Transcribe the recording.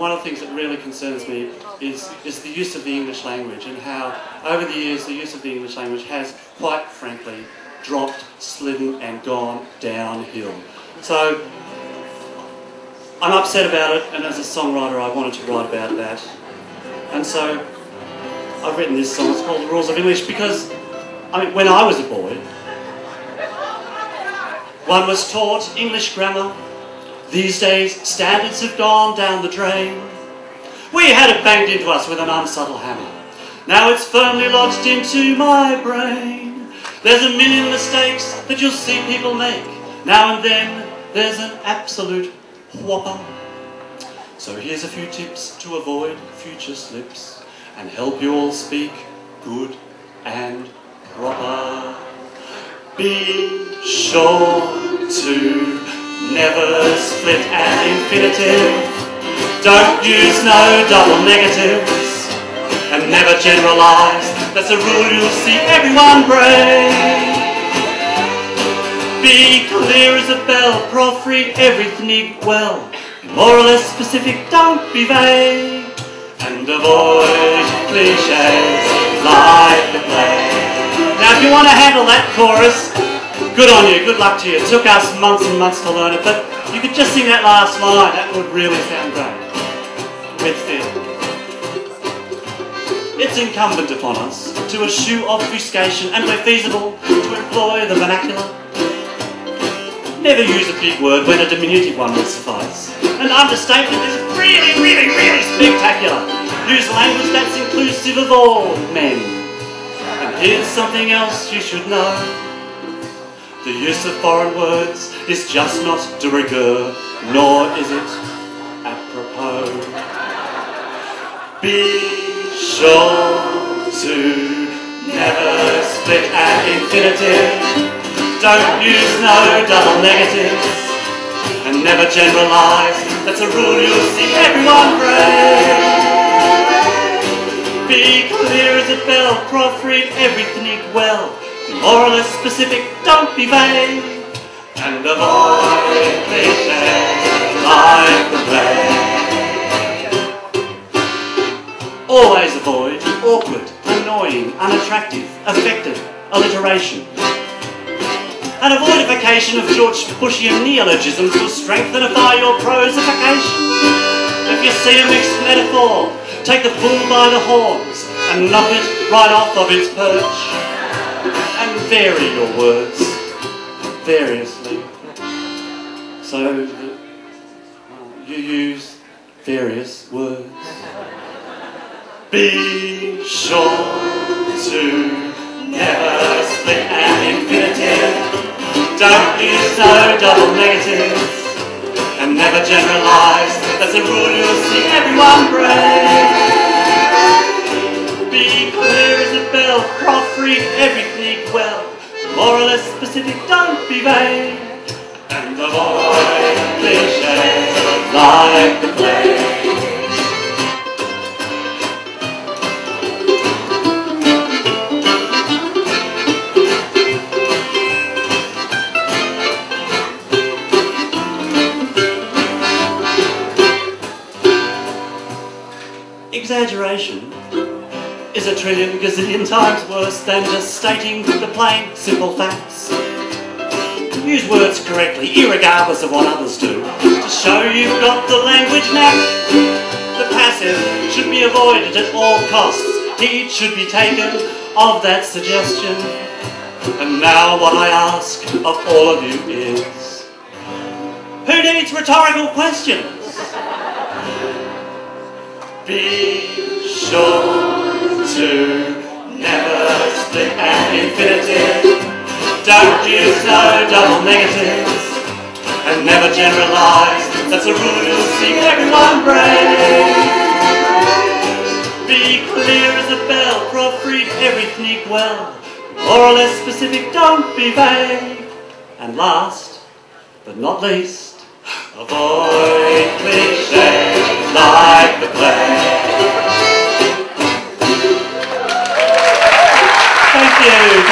One of the things that really concerns me is the use of the English language, and how over the years the use of the English language has, quite frankly, dropped, slidden and gone downhill. So I'm upset about it, and as a songwriter I wanted to write about that. And so I've written this song. It's called The Rules of English, because when I was a boy, one was taught English grammar. These days, standards have gone down the drain. We had it banged into us with an unsubtle hammer. Now it's firmly lodged into my brain. There's a million mistakes that you'll see people make. Now and then, there's an absolute whopper. So here's a few tips to avoid future slips and help you all speak good and proper. Be sure to never split an infinitive. Don't use no double negatives. And never generalise. That's a rule you'll see everyone break. Be clear as a bell. Proofread everything well. More or less specific, don't be vague. And avoid cliches like the plague. Now if you want to handle that chorus, good on you, good luck to you. It took us months and months to learn it, but you could just sing that last line. That would really sound great. With feel. It's incumbent upon us to eschew obfuscation and, where feasible, to employ the vernacular. Never use a big word when a diminutive one will suffice. An understatement is really, really, really spectacular. Use language that's inclusive of all men. And here's something else you should know. The use of foreign words is just not de rigueur, nor is it apropos. Be sure to never split an infinitive. Don't use no double negatives. And never generalise. That's a rule you'll see everyone break. Be clear as a bell. Proofread everything well. More or less specific, don't be vague. And avoid cliches like the plague. Always avoid awkward, annoying, unattractive, affected alliteration. An avoidification of George Bushian neologisms will strengthenify your prosification. If you see a mixed metaphor, take the bull by the horns and knock it right off of its perch. And vary your words variously, so that you use various words. Be sure to never split an infinitive. Don't use no double negatives. And never generalise. That's a rule you'll see everyone break. Be clear as a bell. Proofread everything well. More or less specific, don't be vague. And avoid cliches like the plague. Exaggeration is a trillion gazillion times worse than just stating the plain, simple facts. Use words correctly, irregardless of what others do, to show you've got the language knack. The passive should be avoided at all costs. Heed should be taken of that suggestion. And now what I ask of all of you is, who needs rhetorical questions? Be sure to never split an infinitive. Don't use no double negatives. And never generalise. That's a rule you'll see everyone break. Be clear as a bell. Proofread everything well. More or less specific, don't be vague. And last, but not least, avoid cliches like the plague. Thank you.